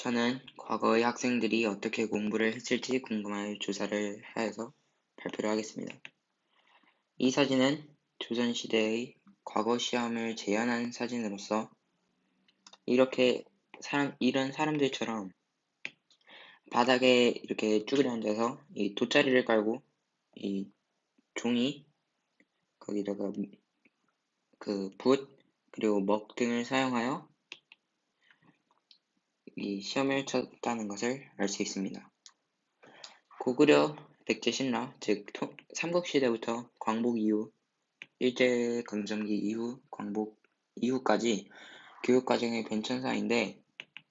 저는 과거의 학생들이 어떻게 공부를 했을지 궁금하여 조사를 하여서 발표를 하겠습니다. 이 사진은 조선시대의 과거 시험을 재현한 사진으로서 이런 사람들처럼 바닥에 이렇게 쭈그려 앉아서 이 돗자리를 깔고 이 종이 거기다가 붓 그리고 먹 등을 사용하여 이 시험을 쳤다는 것을 알 수 있습니다. 고구려 백제 신라 즉 삼국시대부터 광복 이후 일제강점기 이후 광복 이후까지 교육과정의 변천사인데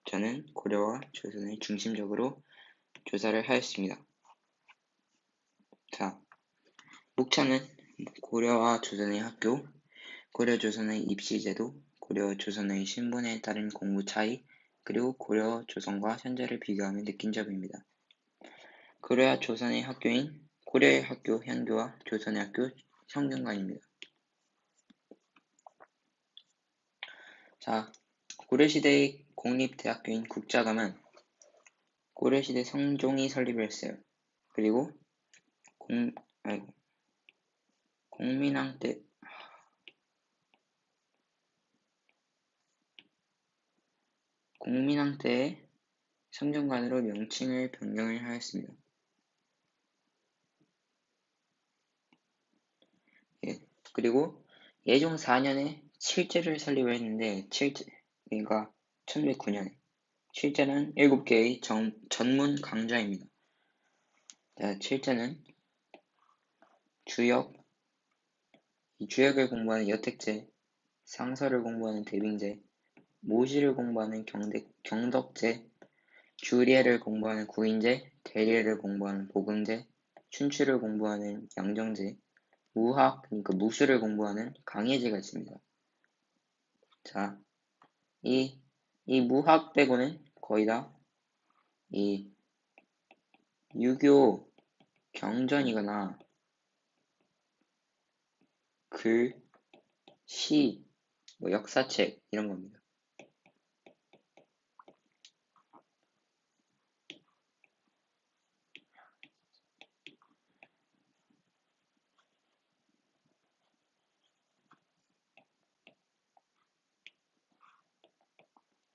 저는 고려와 조선을 중심적으로 조사를 하였습니다. 자, 목차는 고려와 조선의 학교, 고려-조선의 입시제도, 고려-조선의 신분에 따른 공부 차이, 그리고 고려-조선과 현재를 비교하며 느낀 점입니다. 고려와 조선의 학교인 고려의 학교 현교와 조선의 학교 성균관입니다. 자, 고려시대의 공립대학교인 국자감은 고려시대 성종이 설립을 했어요. 그리고 공민왕 때에 성균관으로 명칭을 변경을 하였습니다. 그리고 예종 4년에 칠제를 설립을 했는데 그러니까 1109년에 칠제는 7개의 전문 강좌입니다. 자, 칠제는 주역을 공부하는 여택제, 상서를 공부하는 대빙제, 모시를 공부하는 경덕제, 주례를 공부하는 구인제, 대례를 공부하는 보금제, 춘추를 공부하는 양정제, 그러니까 무술을 공부하는 강예제가 있습니다. 자, 이 무학 빼고는 거의 다 이 유교 경전이거나 글, 시, 역사책 이런 겁니다.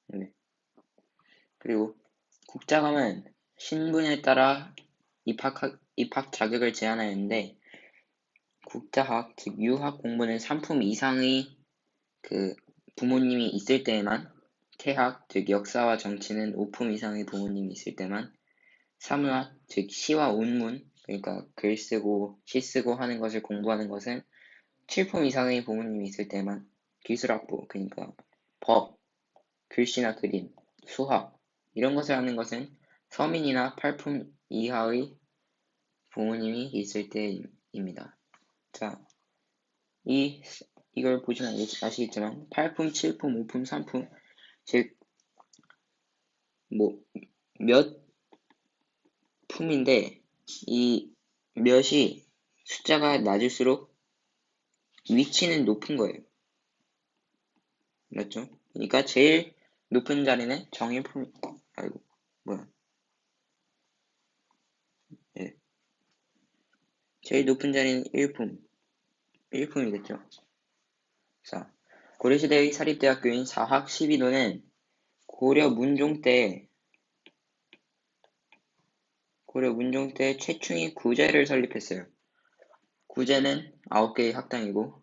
네. 그리고 국자감은 신분에 따라 입학 자격을 제한하였는데 국자학, 즉 유학 공부는 3품 이상의 부모님이 있을 때에만, 태학, 즉 역사와 정치는 5품 이상의 부모님이 있을 때만, 사무학, 즉 시와 운문, 그러니까 글 쓰고 시 쓰고 하는 것을 공부하는 것은 7품 이상의 부모님이 있을 때만, 기술학부, 그러니까 법, 글씨나 그림, 수학 이런 것을 하는 것은 서민이나 8품 이하의 부모님이 있을 때입니다. 자, 이걸 보시면 아시겠지만 8품, 7품, 5품, 3품 즉 몇 품인데 이 몇이 숫자가 낮을수록 위치는 높은 거예요. 맞죠? 그러니까 제일 높은 자리는 정일품 제일 높은 자리는 1품이겠죠. 자, 고려시대의 사립대학교인 사학 12도는 고려 문종 때 최충이 구제를 설립했어요. 구제는 9개의 학당이고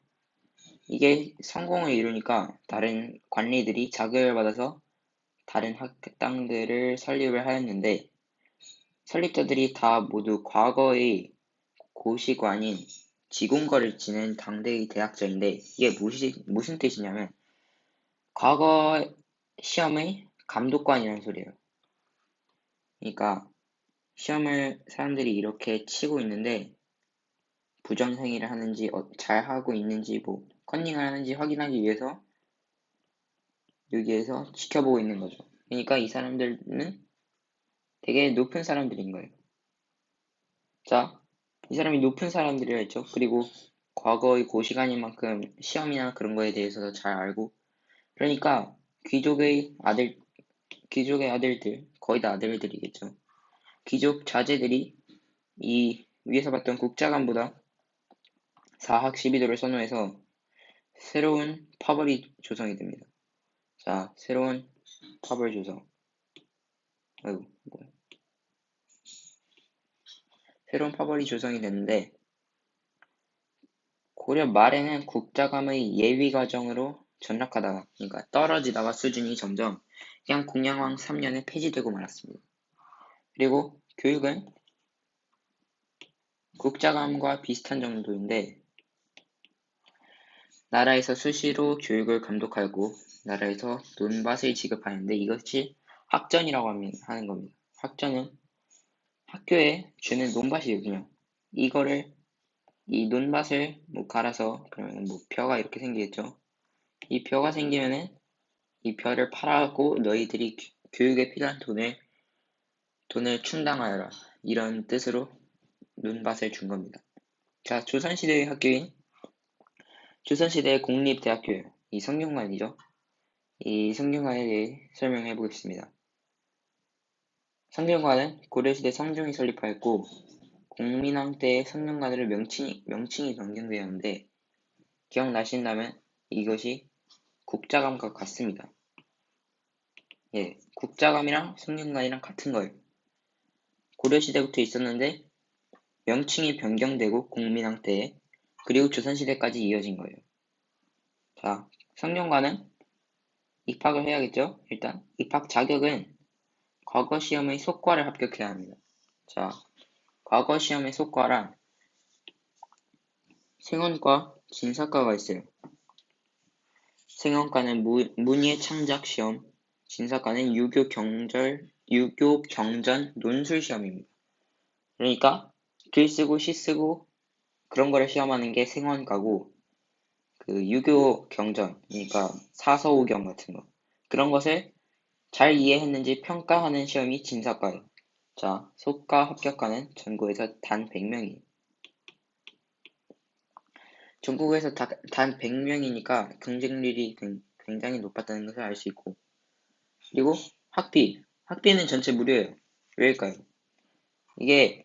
이게 성공을 이루니까 다른 관리들이 자극을 받아서 다른 학당들을 설립을 하였는데 설립자들이 다 모두 과거의 고시관인 지공거를 지낸 당대의 대학자인데 이게 무슨 뜻이냐면 과거 시험의 감독관이라는 소리예요. 그러니까 시험을 사람들이 이렇게 치고 있는데 부정행위를 하는지 잘 하고 있는지 컨닝을 하는지 확인하기 위해서 여기에서 지켜보고 있는 거죠. 그러니까 이 사람들은 되게 높은 사람들인 거예요. 자, 이 사람이 높은 사람들이라 했죠. 그리고 과거의 고시간인 만큼 시험이나 그런 거에 대해서 잘 알고 그러니까 귀족의 아들 귀족의 아들들, 거의 다 아들들이겠죠. 귀족 자제들이 이 위에서 봤던 국자감보다 4학 12도를 선호해서 새로운 파벌이 조성이 됩니다. 자, 새로운 파벌 조성. 새로운 파벌이 조성이 됐는데 고려 말에는 국자감의 예위 과정으로 전락하다가, 그러니까 떨어지다가 수준이 점점 그냥 공양왕 3년에 폐지되고 말았습니다. 그리고 교육은 국자감과 비슷한 정도인데 나라에서 수시로 교육을 감독하고 나라에서 논밭을 지급하는데 이것이 학전이라고 하는 겁니다. 학전은 학교에 주는 논밭이거든요. 이 논밭을 갈아서 그러면 벼가 이렇게 생기겠죠. 이 벼가 생기면은 이 벼를 팔아갖고 너희들이 교육에 필요한 돈을 충당하여라. 이런 뜻으로 논밭을 준 겁니다. 자, 조선시대의 학교인 조선시대의 공립대학교예요. 이 성균관이죠. 이 성균관에 대해 설명해 보겠습니다. 성균관은 고려시대 성종이 설립하였고 공민왕 때의 성균관으로 명칭이 변경되었는데 기억나신다면 이것이 국자감과 같습니다. 예, 국자감이랑 성균관이랑 같은 거예요. 고려시대부터 있었는데 명칭이 변경되고 공민왕 때에 그리고 조선시대까지 이어진 거예요. 자, 성균관은 입학을 해야겠죠? 일단 입학 자격은 과거 시험의 속과를 합격해야 합니다. 자, 과거 시험의 속과란 생원과 진사과가 있어요. 생원과는 문예 창작 시험, 진사과는 유교 경전 논술 시험입니다. 그러니까 글 쓰고 시 쓰고 그런 거를 시험하는 게 생원과고 그 유교 경전, 그러니까 사서오경 같은 거 그런 것을 잘 이해했는지 평가하는 시험이 진사과예요. 자, 속과 합격과는 전국에서 단 100명이에요. 전국에서 단 100명이니까 경쟁률이 굉장히 높았다는 것을 알 수 있고 그리고 학비는 전체 무료예요. 왜일까요? 이게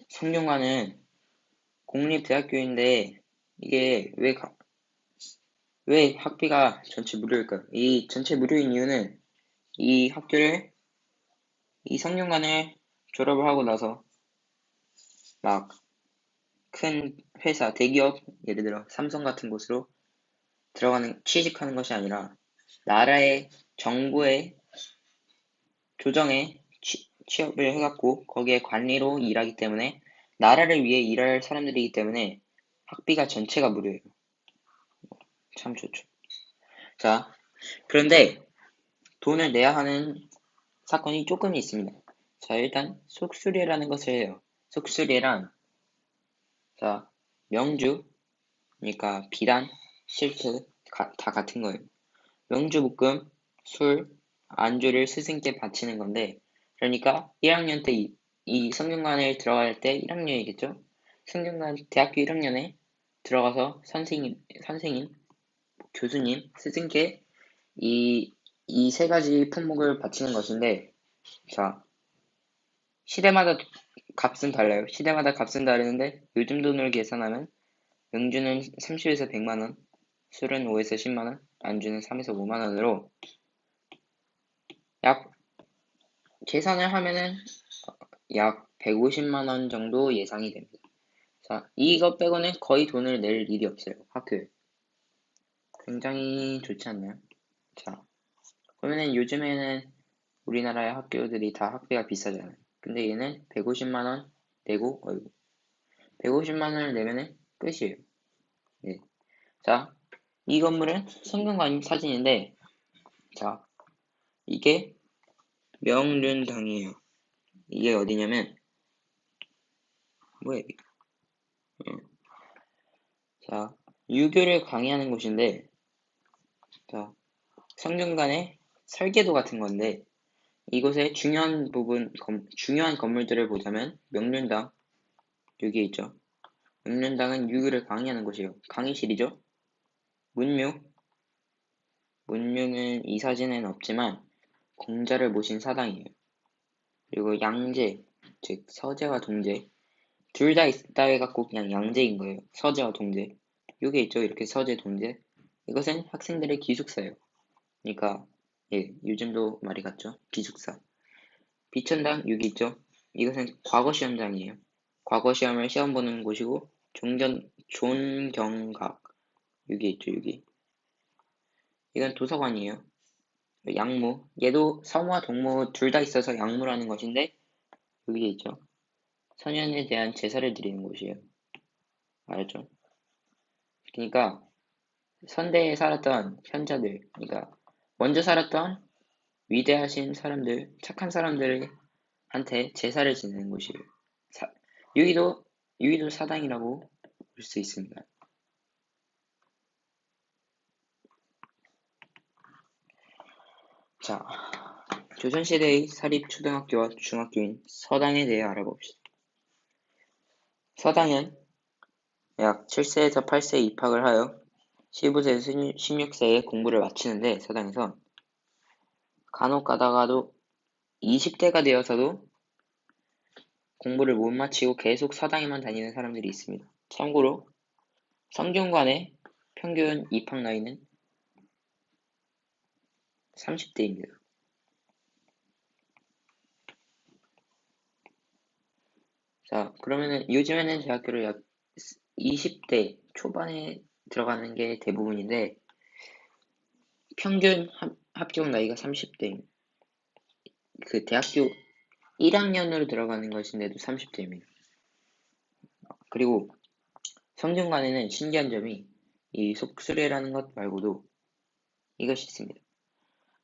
성균관은 공립대학교인데 이게 왜 학비가 전체 무료일까요? 이 전체 무료인 이유는 이 성균관을 졸업을 하고 나서 막 큰 회사, 대기업, 예를 들어 삼성 같은 곳으로 취직하는 것이 아니라 나라의 정부의 조정에 취업을 해갖고 거기에 관리로 일하기 때문에 나라를 위해 일할 사람들이기 때문에 학비가 전체가 무료예요. 참 좋죠. 자, 그런데 돈을 내야 하는 사건이 조금 있습니다. 자, 일단 속수리라는 것을 해요. 속수리란 자, 명주, 그러니까 비단, 실트 다 같은 거예요. 명주 묶음, 술, 안주를 스승께 바치는 건데 그러니까 1학년 때 이 성균관을 들어갈 때 1학년이겠죠? 성균관 대학교 1학년에 들어가서 선생님, 교수님, 스승께 이 세 가지 품목을 바치는 것인데 자, 시대마다 값은 달라요. 시대마다 값은 다르는데 요즘 돈으로 계산하면 명주는 30에서 100만원, 술은 5에서 10만원, 안주는 3에서 5만원으로 약 계산을 하면은 약 150만원 정도 예상이 됩니다. 자, 이것 빼고는 거의 돈을 낼 일이 없어요. 학교에. 굉장히 좋지 않나요? 자, 그러면은 요즘에는 우리나라의 학교들이 다 학비가 비싸잖아요. 근데 얘는 150만원 내고, 150만원을 내면은 끝이에요. 네. 자, 이 건물은 성균관 사진인데, 자, 이게 명륜당이에요. 이게 어디냐면, 뭐야, 이게. 자, 유교를 강의하는 곳인데, 자, 성균관의 설계도 같은 건데, 이곳의 중요한 건물들을 보자면, 명륜당, 여기에 있죠. 명륜당은 유교를 강의하는 곳이에요. 강의실이죠. 문묘는 이 사진에는 없지만, 공자를 모신 사당이에요. 그리고 양제, 즉 서재와 동제 둘 다 있다 해갖고 그냥 양제인 거예요. 서재와 동제. 요게 있죠. 이렇게 서재, 동제. 이것은 학생들의 기숙사예요. 그러니까 예, 요즘도 말이 같죠. 기숙사. 비천당 여기 있죠. 이것은 과거 시험장이에요. 과거 시험을 시험 보는 곳이고 존경각 여기 있죠. 여기. 이건 도서관이에요. 양무. 얘도 서무와 동무 둘 다 있어서 양무라는 것인데 여기 있죠. 선현에 대한 제사를 드리는 곳이에요. 알았죠? 그러니까 선대에 살았던 현자들, 그러니까 먼저 살았던 위대하신 사람들, 착한 사람들한테 제사를 지내는 곳이에요. 사, 여기도 사당이라고 볼 수 있습니다. 자, 조선시대의 사립초등학교와 중학교인 서당에 대해 알아봅시다. 서당은 약 7세에서 8세에 입학을 하여 15세에서 16세에 공부를 마치는데 서당에서 간혹 가다가도 20대가 되어서도 공부를 못 마치고 계속 서당에만 다니는 사람들이 있습니다. 참고로 성균관의 평균 입학 나이는 30대입니다. 자, 그러면은 요즘에는 대학교를 약 20대 초반에 들어가는 게 대부분인데 평균 합격 나이가 30대입니다. 그 대학교 1학년으로 들어가는 것인데도 30대입니다. 그리고 성균관에는 신기한 점이 이 속수레라는 것 말고도 이것이 있습니다.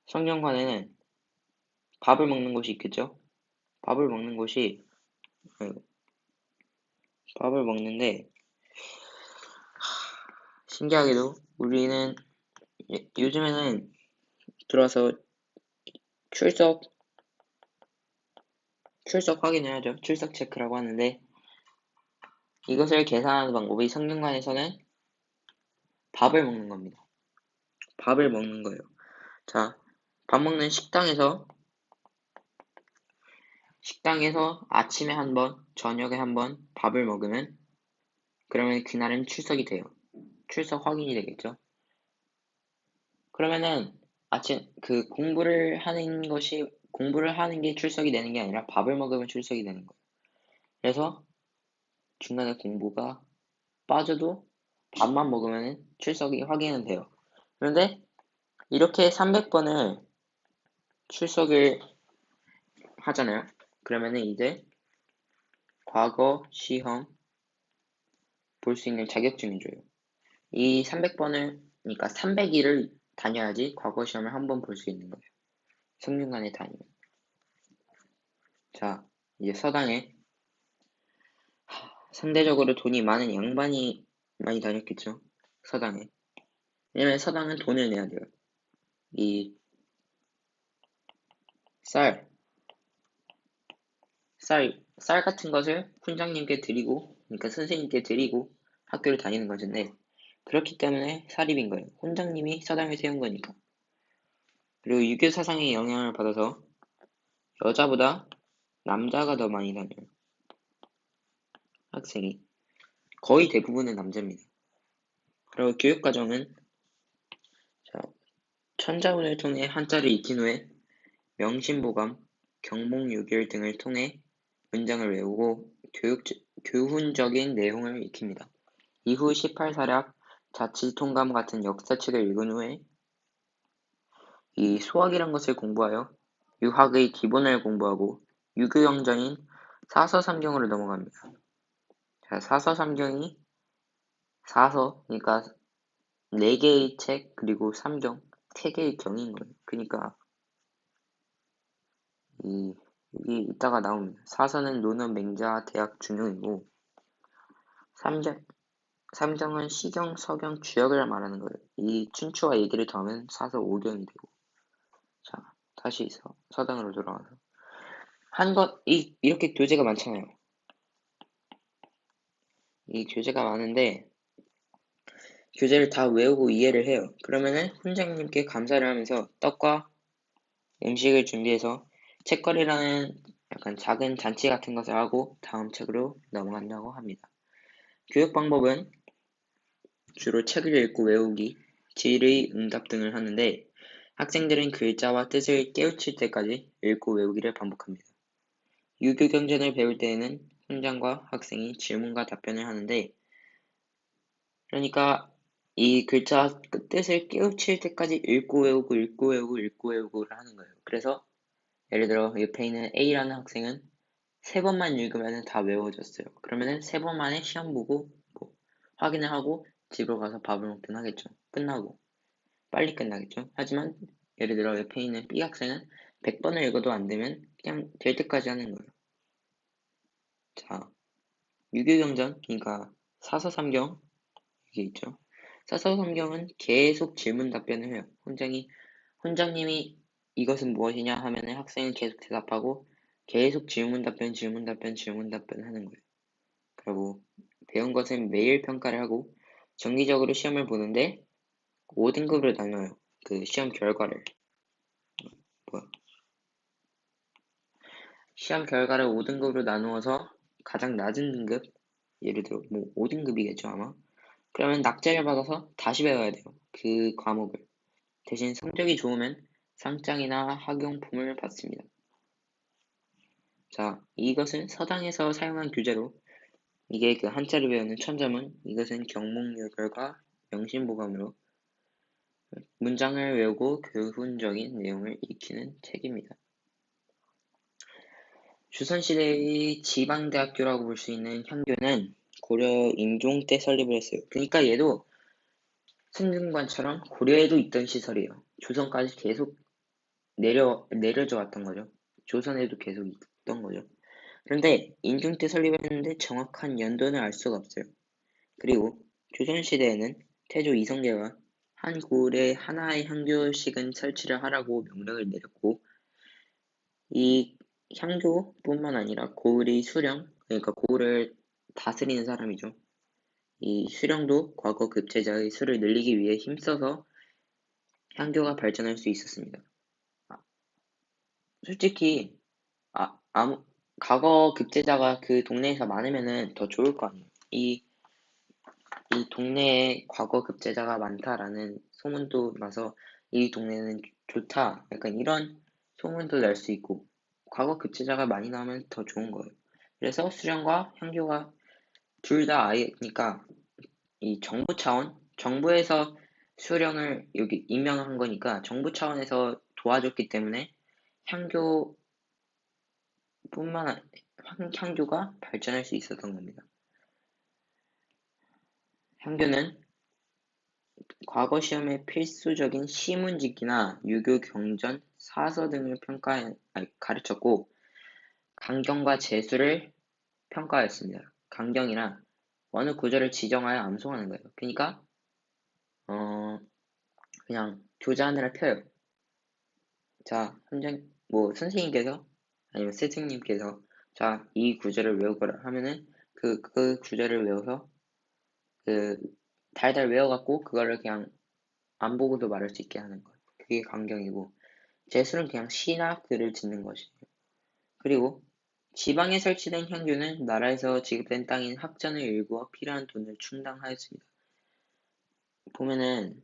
성균관에는 밥을 먹는 곳이 있겠죠? 밥을 먹는 곳이 밥을 먹는데 신기하게도 우리는 요즘에는 들어와서 출석 확인을 하죠. 출석 체크라고 하는데 이것을 계산하는 방법이 성균관에서는 밥을 먹는 겁니다. 밥을 먹는 거예요. 자, 밥 먹는 식당에서 아침에 한 번, 저녁에 한 번 밥을 먹으면 그러면 그날은 출석이 돼요. 출석 확인이 되겠죠. 그러면은 아침 공부를 하는 게 출석이 되는 게 아니라 밥을 먹으면 출석이 되는 거예요. 그래서 중간에 공부가 빠져도 밥만 먹으면 출석이 확인은 돼요. 그런데 이렇게 300번을 출석을 하잖아요. 그러면은 이제 과거 시험 볼 수 있는 자격증을 줘요. 이 300번을, 그러니까 300일을 다녀야지 과거 시험을 한 번 볼 수 있는 거예요. 성균관에 다니면. 자, 이제 서당에 상대적으로 돈이 많은 양반이 많이 다녔겠죠. 서당에. 왜냐면 서당은 돈을 내야 돼요. 이 쌀 같은 것을 훈장님께 드리고, 그러니까 선생님께 드리고 학교를 다니는 것인데, 그렇기 때문에 사립인 거예요. 훈장님이 서당을 세운 거니까. 그리고 유교 사상의 영향을 받아서 여자보다 남자가 더 많이 다녀요. 학생이. 거의 대부분은 남자입니다. 그리고 교육과정은 천자문을 통해 한자를 익힌 후에 명심보감, 경몽유길 등을 통해 문장을 외우고 교훈적인 내용을 익힙니다. 이후 18사략, 자치통감 같은 역사책을 읽은 후에 이 수학이란 것을 공부하여 유학의 기본을 공부하고 유교영전인 사서삼경으로 넘어갑니다. 자, 사서삼경이 그러니까 4개의 책 그리고 삼경, 3개의 경인 거예요. 그러니까 여기 이따가 나옵니다. 사서는 논어, 맹자, 대학, 중용이고 삼경은 시경, 서경, 주역을 말하는 거예요. 이 춘추와 얘기를 더하면 사서 5경이 되고. 자, 다시 서당으로 돌아와서 이렇게 교재가 많잖아요. 이 교재가 많은데 교재를 다 외우고 이해를 해요. 그러면은 훈장님께 감사를 하면서 떡과 음식을 준비해서 책거리라는 약간 작은 잔치 같은 것을 하고 다음 책으로 넘어간다고 합니다. 교육 방법은 주로 책을 읽고 외우기, 질의 응답 등을 하는데 학생들은 글자와 뜻을 깨우칠 때까지 읽고 외우기를 반복합니다. 유교 경전을 배울 때에는 훈장과 학생이 질문과 답변을 하는데 그러니까 이 글자 뜻을 깨우칠 때까지 읽고 외우고 읽고 외우고 읽고 외우고를 하는 거예요. 그래서 예를 들어 옆에 있는 A라는 학생은 3번만 읽으면 다 외워졌어요. 그러면은 3번 만에 시험 보고 뭐 확인을 하고 집으로 가서 밥을 먹든 하겠죠. 끝나고 빨리 끝나겠죠. 하지만 예를 들어 옆에 있는 B 학생은 100번을 읽어도 안 되면 그냥 될 때까지 하는 거예요. 자, 유교경전, 그러니까 사서삼경 이게 있죠. 사서삼경은 계속 질문 답변을 해요. 훈장님이 이것은 무엇이냐 하면은 학생은 계속 대답하고 계속 질문 답변 하는 거예요. 그리고 배운 것은 매일 평가를 하고 정기적으로 시험을 보는데 5등급으로 나눠요. 그 시험 결과를. 시험 결과를 5등급으로 나누어서 가장 낮은 등급, 예를 들어 뭐 5등급이겠죠 아마. 그러면 낙제를 받아서 다시 배워야 돼요. 그 과목을. 대신 성적이 좋으면 상장이나 학용품을 받습니다. 자, 이것은 서당에서 사용한 교재로 이게 그 한자를 배우는 천자문, 이것은 경목요절과 명심보감으로 문장을 외우고 교훈적인 내용을 익히는 책입니다. 조선시대의 지방대학교라고 볼 수 있는 향교는 고려 임종 때 설립을 했어요. 그러니까 얘도 승등관처럼 고려에도 있던 시설이에요. 조선까지 계속 내려져 왔던 거죠. 조선에도 계속 있던 거죠. 그런데 임종 때 설립을 했는데 정확한 연도는 알 수가 없어요. 그리고 조선시대에는 태조 이성계가 한 고을에 하나의 향교식은 설치를 하라고 명령을 내렸고 이 향교뿐만 아니라 고을의 수령, 그러니까 고을을 다스리는 사람이죠. 이 수령도 과거 급제자의 수를 늘리기 위해 힘써서 향교가 발전할 수 있었습니다. 솔직히 과거 급제자가 그 동네에서 많으면은 더 좋을 거 아니에요. 이 동네에 과거 급제자가 많다라는 소문도 나서 이 동네는 좋다. 약간 이런 소문도 날 수 있고 과거 급제자가 많이 나오면 더 좋은 거예요. 그래서 수령과 향교가 둘 다 그러니까 이 정부 차원, 정부에서 수령을 여기 임명한 거니까 정부 차원에서 도와줬기 때문에 향교뿐만 향교가 발전할 수 있었던 겁니다. 향교는 과거 시험에 필수적인 시문직기나 유교 경전, 사서 등을 가르쳤고 강경과 재수를 평가하였습니다. 강경이란 어느 구절을 지정하여 암송하는 거예요. 그러니까 그냥 교자하느라 펴요. 자, 선생님께서 아니면 스승님께서 자, 이 구절을 외우거라 하면은 그 구절을 외워서 그 달달 외워갖고 그거를 그냥 안 보고도 말할 수 있게 하는 것. 그게 강경이고 재수는 그냥 시나 글을 짓는 것이에요. 그리고 지방에 설치된 향교는 나라에서 지급된 땅인 학전을 일구어 필요한 돈을 충당하였습니다. 보면은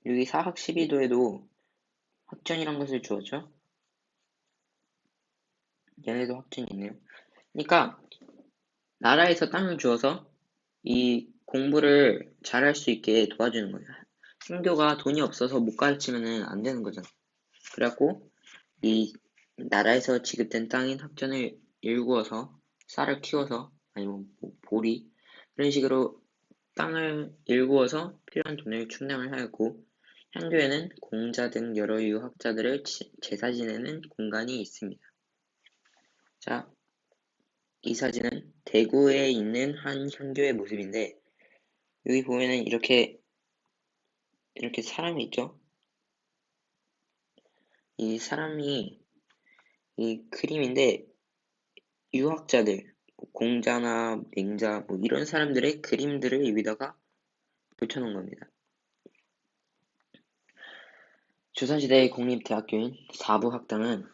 여기 사학 12도에도 학전이란 것을 주었죠. 얘네도 학전이 있네요. 그러니까 나라에서 땅을 주어서 이 공부를 잘할 수 있게 도와주는 거예요. 신교가 돈이 없어서 못 가르치면 안 되는 거잖아. 그래갖고 이 나라에서 지급된 땅인 학전을 일구어서 쌀을 키워서 아니면 보리 그런 식으로 땅을 일구어서 필요한 돈을 충당을 하였고 향교에는 공자 등 여러 유학자들을 제사 지내는 공간이 있습니다. 자, 이 사진은 대구에 있는 한 향교의 모습인데 여기 보면은 이렇게 사람이 있죠? 이 사람이 이 그림인데 유학자들, 공자나 맹자 이런 사람들의 그림들을 여기다가 붙여놓은 겁니다. 조선시대의 국립대학교인 사부학당은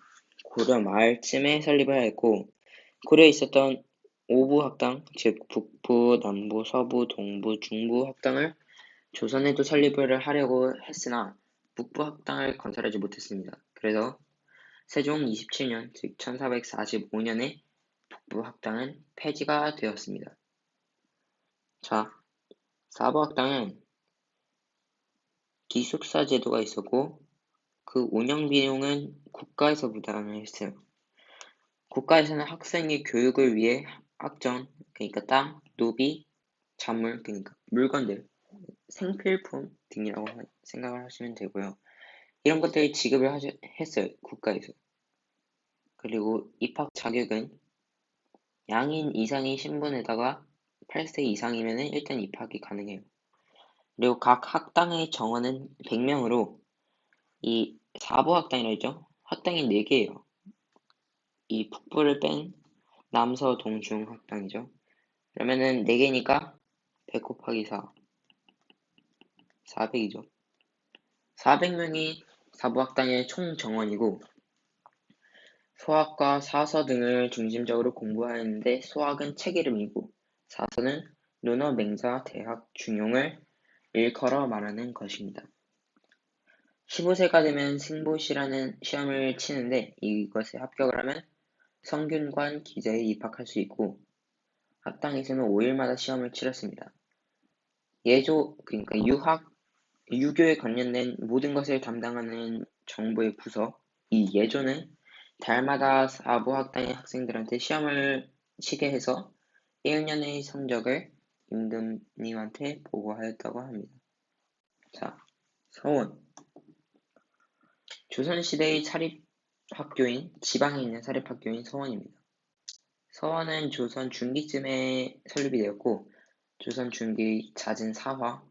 고려 말쯤에 설립을 하였고 고려에 있었던 오부학당, 즉 북부, 남부, 서부, 동부, 중부 학당을 조선에도 설립을 하려고 했으나 북부학당을 건설하지 못했습니다. 그래서 세종 27년, 즉 1445년에 북부학당은 폐지가 되었습니다. 자, 사부학당은 기숙사 제도가 있었고 그 운영 비용은 국가에서 부담을 했어요. 국가에서는 학생의 교육을 위해 학점, 그러니까 땅, 노비, 자물, 그러니까 물건들, 생필품 등이라고 생각을 하시면 되고요. 이런 것들을 지급을 했어요. 국가에서. 그리고 입학 자격은 양인 이상의 신분에다가 8세 이상이면 일단 입학이 가능해요. 그리고 각 학당의 정원은 100명으로 이 사부학당이라 했죠? 학당이 4개예요. 이 북부를 뺀 남서 동중 학당이죠. 그러면은 4개니까 100 곱하기 4, 400이죠. 400명이 사부학당의 총 정원이고 수학과 사서 등을 중심적으로 공부하였는데 수학은 책 이름이고 사서는 논어, 맹자, 대학, 중용을 일컬어 말하는 것입니다. 15세가 되면 승부시라는 시험을 치는데 이것에 합격을 하면 성균관 기자에 입학할 수 있고 학당에서는 5일마다 시험을 치렀습니다. 예조, 그러니까 유교에 관련된 모든 것을 담당하는 정부의 부서, 이 예조는 달마다 사부학당의 학생들한테 시험을 치게 해서 1년의 성적을 임금님한테 보고하였다고 합니다. 자, 서원. 조선시대의 사립학교인, 지방에 있는 사립학교인 서원입니다. 서원은 조선 중기쯤에 설립이 되었고, 조선 중기 잦은 사화,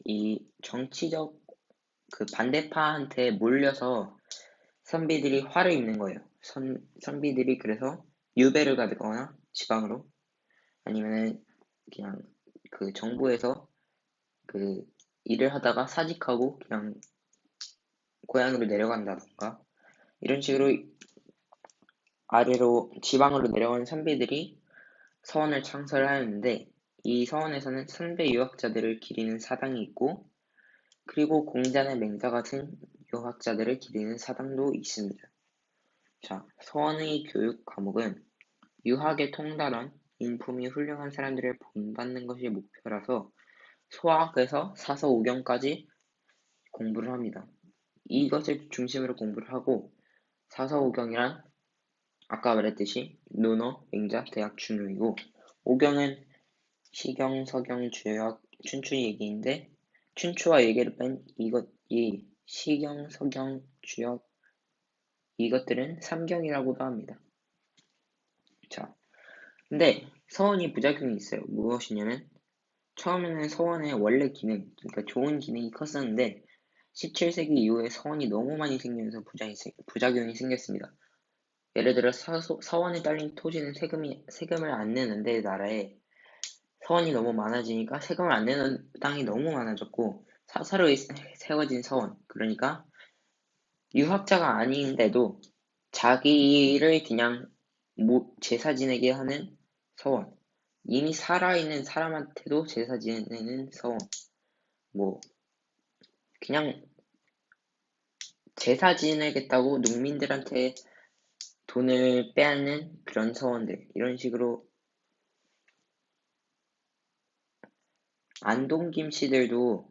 이 정치적 그 반대파한테 몰려서 선비들이 화를 입는 거예요. 선비들이 그래서 유배를 가거나 지방으로 아니면은 그냥 그 정부에서 그 일을 하다가 사직하고 그냥 고향으로 내려간다던가 이런 식으로 아래로 지방으로 내려온 선비들이 서원을 창설하였는데 이 서원에서는 선배 유학자들을 기리는 사당이 있고 그리고 공자나 맹자 같은 유학자들을 기리는 사당도 있습니다. 자, 서원의 교육 과목은 유학에 통달한 인품이 훌륭한 사람들을 본받는 것이 목표라서 소학에서 사서 오경까지 공부를 합니다. 이것을 중심으로 공부를 하고 사서 오경이란 아까 말했듯이 논어, 맹자, 대학, 중용이고 오경은 시경, 서경, 주역, 춘추 얘기인데 춘추와 얘기를 뺀 이 시경, 서경, 주역 이것들은 삼경이라고도 합니다. 자, 근데 서원이 부작용이 있어요. 무엇이냐면 처음에는 서원의 원래 기능, 그러니까 좋은 기능이 컸었는데 17세기 이후에 서원이 너무 많이 생기면서 부작용이 생겼습니다. 예를 들어 서원에 딸린 토지는 세금을 안 내는데 나라에 서원이 너무 많아지니까 세금을 안 내는 땅이 너무 많아졌고 사사로 세워진 서원, 그러니까 유학자가 아닌데도 자기를 그냥 제사 지내게 하는 서원, 이미 살아있는 사람한테도 제사 지내는 서원, 뭐 그냥 제사 지내겠다고 농민들한테 돈을 빼앗는 그런 서원들, 이런 식으로 안동김 씨들도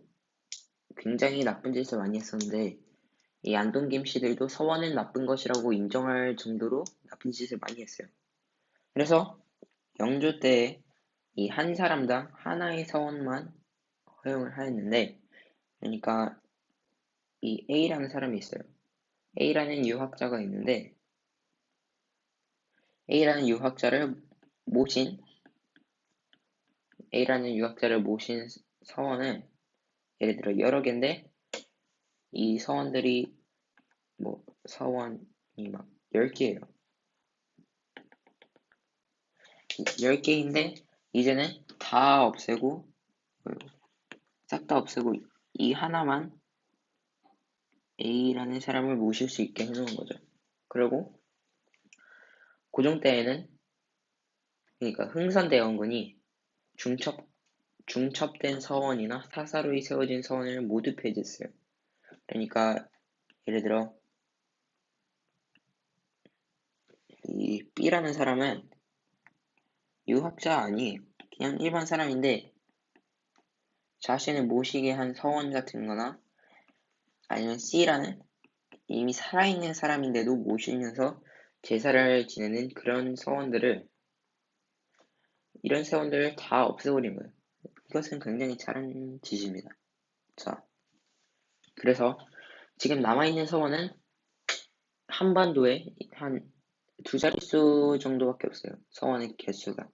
굉장히 나쁜 짓을 많이 했었는데 이 안동김 씨들도 서원은 나쁜 것이라고 인정할 정도로 나쁜 짓을 많이 했어요. 그래서 영조 때 이 한 사람당 하나의 서원만 허용을 하였는데, 그러니까 이 A라는 사람이 있어요. A라는 유학자가 있는데 A라는 유학자를 모신 서원은 예를 들어 여러 개인데 이 서원들이 뭐 서원이 막 10개예요. 10개인데 이제는 다 없애고 싹 다 없애고 이 하나만 A라는 사람을 모실 수 있게 해놓은 거죠. 그리고 고종 때에는 그러니까 흥선대원군이 중첩된 서원이나 사사로이 세워진 서원을 모두 폐지했어요. 그러니까 예를 들어 이 B라는 사람은 유학자 아니 그냥 일반 사람인데 자신을 모시게 한 서원 같은 거나 아니면 C라는 이미 살아있는 사람인데도 모시면서 제사를 지내는 이런 서원들을 다 없애버린 거예요. 이것은 굉장히 잘한 짓입니다. 자, 그래서 지금 남아있는 서원은 한반도에 한 두 자릿수 정도밖에 없어요. 서원의 개수가.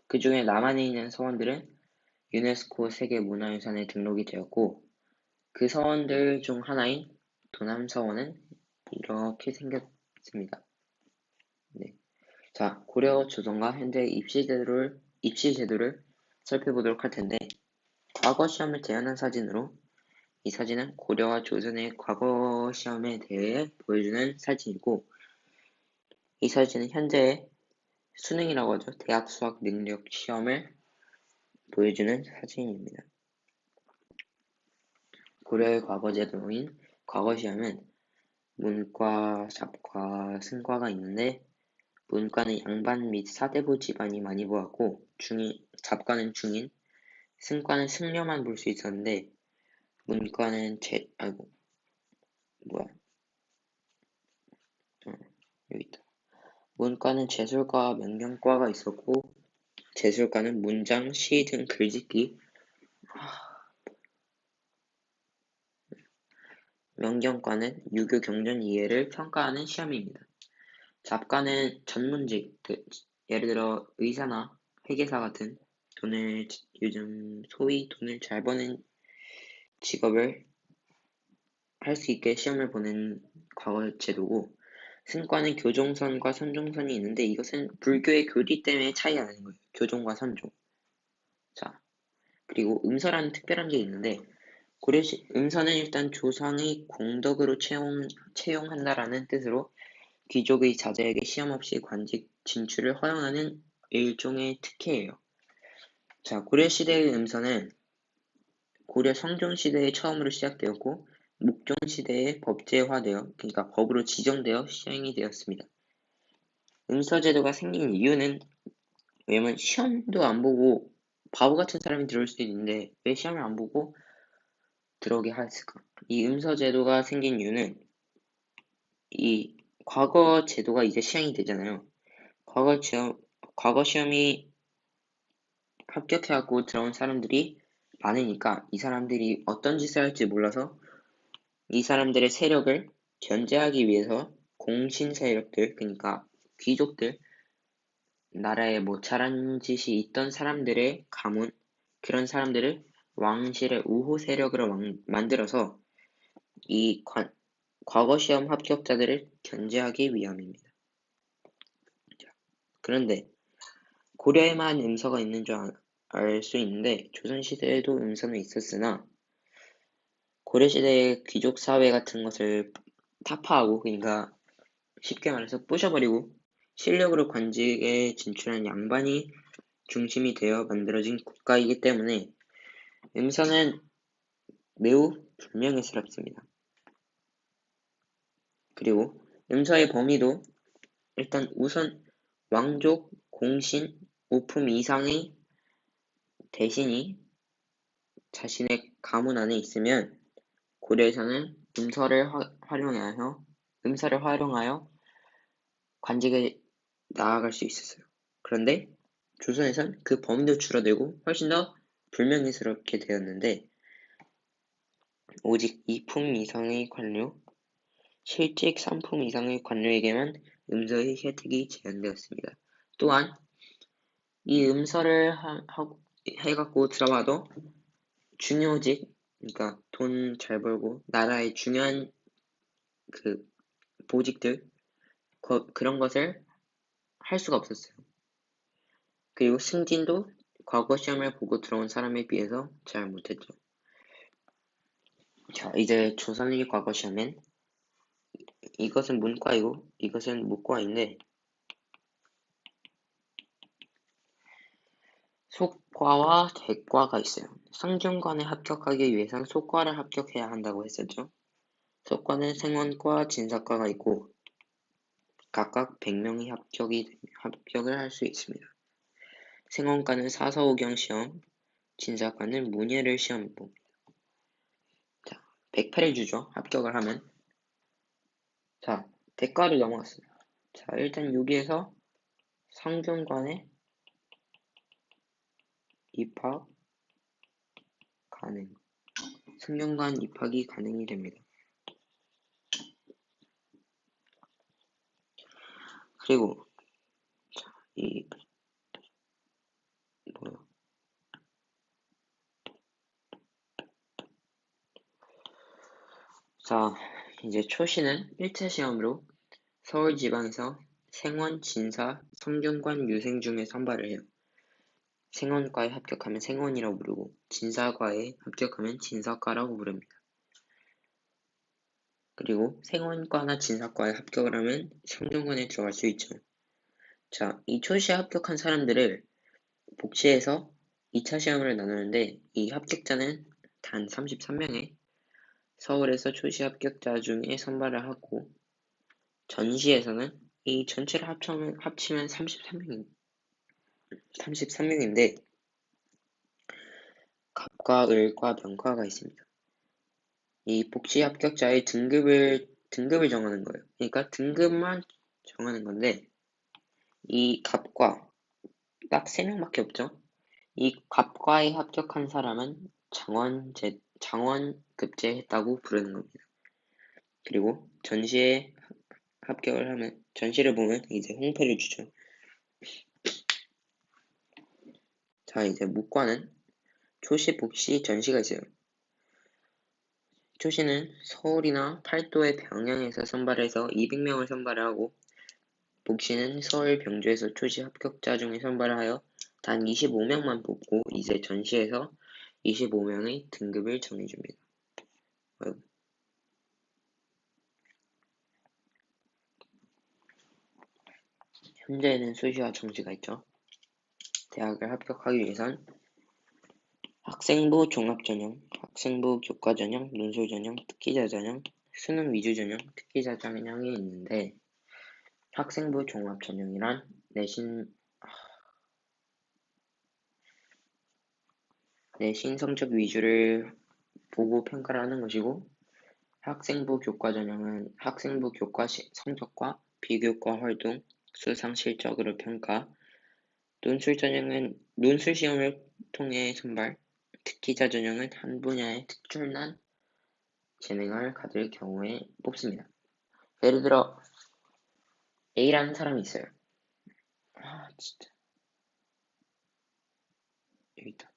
그 중에 남한에 있는 서원들은 유네스코 세계문화유산에 등록이 되었고 그 서원들 중 하나인 도남서원은 이렇게 생겼습니다. 네. 자, 고려 조선과 현재 입시 제도를 살펴보도록 할 텐데 과거 시험을 재현한 사진으로 이 사진은 고려와 조선의 과거 시험에 대해 보여주는 사진이고 이 사진은 현재의 수능이라고 하죠. 대학 수학 능력 시험을 보여주는 사진입니다. 고려의 과거 제도인 과거 시험은 문과, 잡과, 승과가 있는데 문과는 양반 및 사대부 집안이 많이 보았고 잡과는 중인, 승과는 승려만 볼 수 있었는데 문과는 여기 있다. 문과는 제술과와 명경과가 있었고 제술과는 문장, 시 등 글짓기, 명경과는 유교 경전 이해를 평가하는 시험입니다. 잡과는 전문직, 예를 들어 의사나 회계사 같은 요즘 소위 돈을 잘 버는 직업을 할 수 있게 시험을 보는 과거 제도고 승과는 교종선과 선종선이 있는데 이것은 불교의 교리 때문에 차이가 나는 거예요. 교종과 선종. 자, 그리고 음서라는 특별한 게 있는데 고려시 음서는 일단 조상의 공덕으로 채용한다라는 뜻으로 귀족의 자제에게 시험 없이 관직 진출을 허용하는 일종의 특혜예요. 자, 고려시대의 음서는 고려 성종시대에 처음으로 시작되었고 목종시대에 법제화되어 그러니까 법으로 지정되어 시행이 되었습니다. 음서제도가 생긴 이유는 왜냐면 시험도 안 보고 바보 같은 사람이 들어올 수도 있는데 왜 시험을 안 보고 들어오게 했을까? 이 음서제도가 생긴 이유는 이 과거 제도가 이제 시행이 되잖아요. 과거 시험이 합격해갖고 들어온 사람들이 많으니까 이 사람들이 어떤 짓을 할지 몰라서 이 사람들의 세력을 견제하기 위해서 공신 세력들, 그러니까 귀족들, 나라에 뭐 잘한 짓이 있던 사람들의 가문, 그런 사람들을 왕실의 우호 세력으로 만들어서 이 과거 시험 합격자들을 견제하기 위함입니다. 그런데 고려에만 음서가 있는 줄 알 수 있는데 조선시대에도 음서는 있었으나 고려시대의 귀족 사회 같은 것을 타파하고 그러니까 쉽게 말해서 부셔버리고 실력으로 관직에 진출한 양반이 중심이 되어 만들어진 국가이기 때문에 음서는 매우 불명예스럽습니다. 그리고 음서의 범위도 일단 우선 왕족, 공신, 오품 이상의 대신이 자신의 가문 안에 있으면 고려에서는 음서를 활용하여 관직에 나아갈 수 있었어요. 그런데 조선에선 그 범위도 줄어들고 훨씬 더 불명예스럽게 되었는데 오직 2품 이상의 관료, 실직 3품 이상의 관료에게만 음서의 혜택이 제한되었습니다. 또한 이 음서를 해갖고 들어와도 중요직, 그러니까 돈 잘 벌고 나라의 중요한 그 보직들 그런 것을 할 수가 없었어요. 그리고 승진도 과거 시험을 보고 들어온 사람에 비해서 잘 못했죠. 자, 이제 조선일 과거 시험엔 이것은 문과이고 이것은 무과인데 속과와 대과가 있어요. 상중간에 합격하기 위해선 속과를 합격해야 한다고 했었죠. 속과는 생원과 진사과가 있고 각각 100명이 합격을 할 수 있습니다. 생원과는 사서오경 시험, 진사과는 문예를 시험을 봅니다. 자, 100패를 주죠. 합격을 하면. 자, 대과를 넘어갔어요. 자, 일단 여기에서 상중간에 입학 가능. 상중간 입학이 가능이 됩니다. 그리고 자, 자, 이제 초시는 1차 시험으로 서울지방에서 생원, 진사, 성균관 유생 중에 선발을 해요. 생원과에 합격하면 생원이라고 부르고 진사과에 합격하면 진사과라고 부릅니다. 그리고 생원과나 진사과에 합격을 하면 성균관에 들어갈 수 있죠. 자, 이 초시에 합격한 사람들을 복시해서 2차 시험을 나누는데 이 합격자는 단 33명에 서울에서 초시 합격자 중에 선발을 하고 전시에서는 이 전체를 합치면 33명인데 갑과 을과 병과가 있습니다. 이 복시 합격자의 등급을 정하는 거예요. 그러니까 등급만 정하는 건데 이 갑과 딱 3명밖에 없죠. 이 갑과에 합격한 사람은 장원급제했다고 부르는 겁니다. 그리고 전시에 합격을 하면 전시를 보면 이제 홍패를 주죠. 자, 이제 무과는 초시, 복시, 전시가 있어요. 초시는 서울이나 팔도의 병양에서 선발해서 200명을 선발하고 복시는 서울 병주에서 초시 합격자 중에 선발하여 단 25명만 뽑고 이제 전시에서 25명의 등급을 정해줍니다. 현재는 수시와 정시가 있죠. 대학을 합격하기 위해선 학생부 종합전형, 학생부 교과전형, 논술전형, 특기자전형, 수능 위주전형, 특기자전형이 있는데 학생부 종합전형이란 내신 성적 위주를 보고 평가를 하는 것이고 학생부 교과전형은 학생부 교과 성적과 비교과 활동, 수상 실적으로 평가, 논술전형은 논술 시험을 통해 선발, 특기자 전형은 한 분야의 특출난 재능을 가질 경우에 뽑습니다. 예를 들어 A라는 사람이 있어요. 진짜 여기 있다.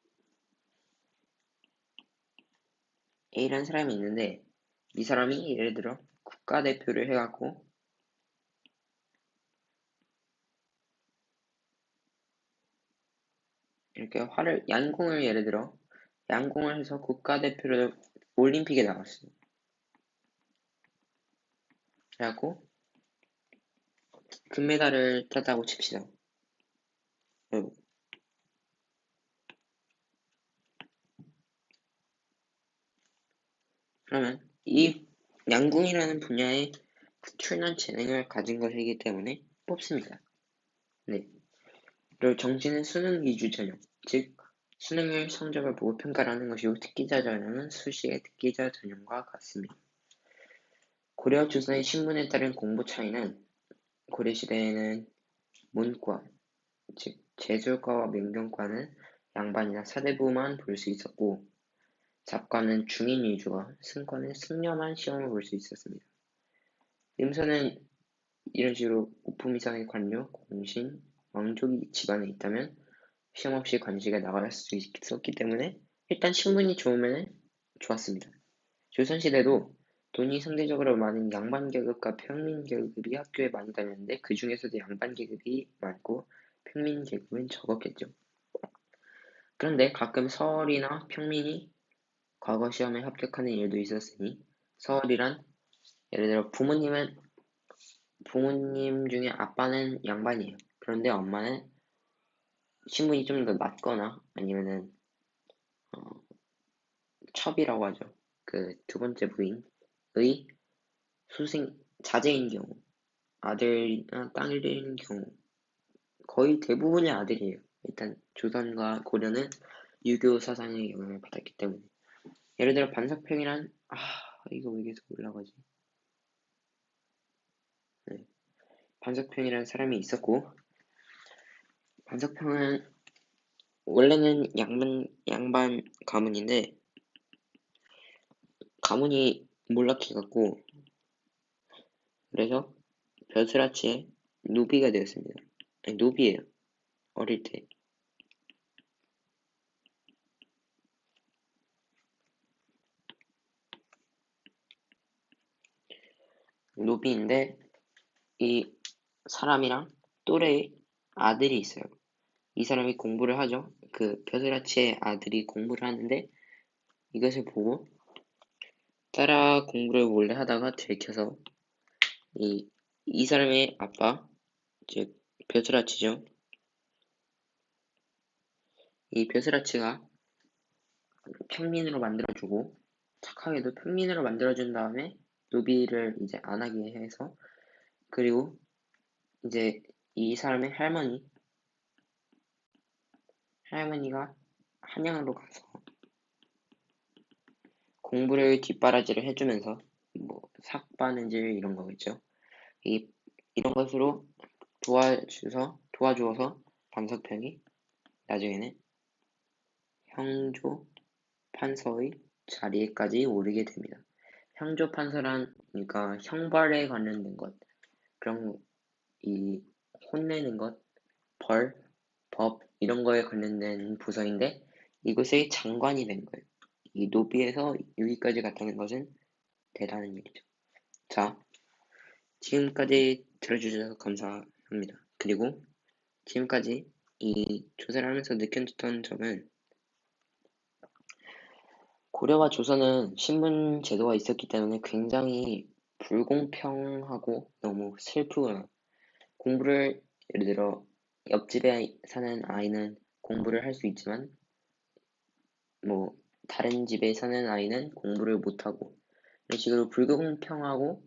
A라는 사람이 있는데 이 사람이 예를 들어 국가대표를 해갖고 이렇게 양궁을 예를 들어 양궁을 해서 국가대표를 올림픽에 나갔어요. 그래갖고 금메달을 땄다고 칩시다. 그러면 이 양궁이라는 분야에 특출난 재능을 가진 것이기 때문에 뽑습니다. 네. 그리고 정시는 수능 위주 전형, 즉 수능을 성적을 보고 평가를 하는 것이고 특기자 전형은 수시의 특기자 전형과 같습니다. 고려 조선의 신분에 따른 공부 차이는 고려시대에는 문과, 즉 제술과와 명경과는 양반이나 사대부만 볼 수 있었고 잡과는 중인 위주와 승과는 승려만 시험을 볼 수 있었습니다. 임선은 이런 식으로 우품 이상의 관료, 공신, 왕족이 집안에 있다면 시험 없이 관직에 나갈 수 있었기 때문에 일단 신분이 좋으면 좋았습니다. 조선시대도 돈이 상대적으로 많은 양반계급과 평민계급이 학교에 많이 다녔는데 그 중에서도 양반계급이 많고 평민계급은 적었겠죠. 그런데 가끔 서얼이나 평민이 과거 시험에 합격하는 일도 있었으니 서울이란 예를 들어 부모님 중에 아빠는 양반이에요. 그런데 엄마는 신분이 좀 더 낮거나 아니면은 첩이라고 하죠. 그 두 번째 부인의 자제인 경우, 아들이나 딸인 경우 거의 대부분이 아들이에요. 일단 조선과 고려는 유교 사상의 영향을 받았기 때문에. 예를 들어 반석평이란 이거 왜 계속 올라가지? 네. 반석평이라는 사람이 있었고 반석평은 원래는 양반 가문인데 가문이 몰락해갖고 그래서 벼슬아치의 노비가 되었습니다. 아니, 노비예요. 어릴 때. 노비인데 이 사람이랑 또래의 아들이 있어요. 이 사람이 공부를 하죠. 그 벼슬아치의 아들이 공부를 하는데 이것을 보고 따라 공부를 몰래 하다가 들켜서 이 사람의 아빠, 즉 벼슬아치죠. 이 벼슬아치가 평민으로 만들어주고 착하게도 평민으로 만들어준 다음에 노비를 이제 안 하게 해서 그리고 이제 이 사람의 할머니가 한양으로 가서 공부를 뒷바라지를 해주면서 뭐 삭바느질 이런 거겠죠. 이런 것으로 도와주어서 반석평이 나중에는 형조 판서의 자리에까지 오르게 됩니다. 형조 판서란 그러니까 형벌에 관련된 것, 그런 이 혼내는 것, 벌, 법 이런 거에 관련된 부서인데 이곳의 장관이 된 거예요. 이 노비에서 여기까지 갔다는 것은 대단한 일이죠. 자, 지금까지 들어주셔서 감사합니다. 그리고 지금까지 이 조사를 하면서 느꼈던 점은 고려와 조선은 신분 제도가 있었기 때문에 굉장히 불공평하고 너무 슬프거나 공부를 예를 들어 옆집에 사는 아이는 공부를 할 수 있지만 뭐 다른 집에 사는 아이는 공부를 못하고 이런 식으로 불공평하고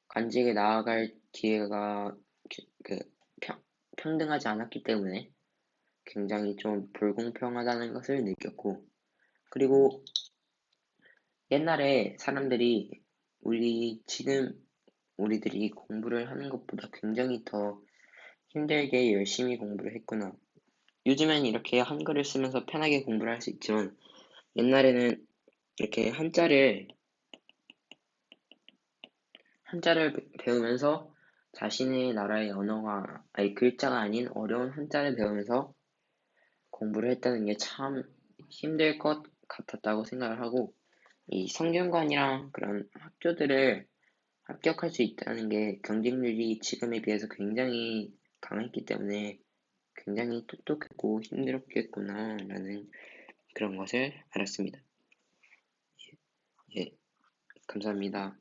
관직에 나아갈 기회가 그 평등하지 않았기 때문에 굉장히 좀 불공평하다는 것을 느꼈고 그리고 옛날에 사람들이 우리들이 공부를 하는 것보다 굉장히 더 힘들게 열심히 공부를 했구나. 요즘엔 이렇게 한글을 쓰면서 편하게 공부를 할 수 있지만 옛날에는 이렇게 한자를 배우면서 자신의 나라의 글자가 아닌 어려운 한자를 배우면서 공부를 했다는 게 참 힘들 것 같았다고 생각을 하고, 이 성균관이랑 그런 학교들을 합격할 수 있다는 게 경쟁률이 지금에 비해서 굉장히 강했기 때문에 굉장히 똑똑했고 힘들었겠구나라는 그런 것을 알았습니다. 예, 감사합니다.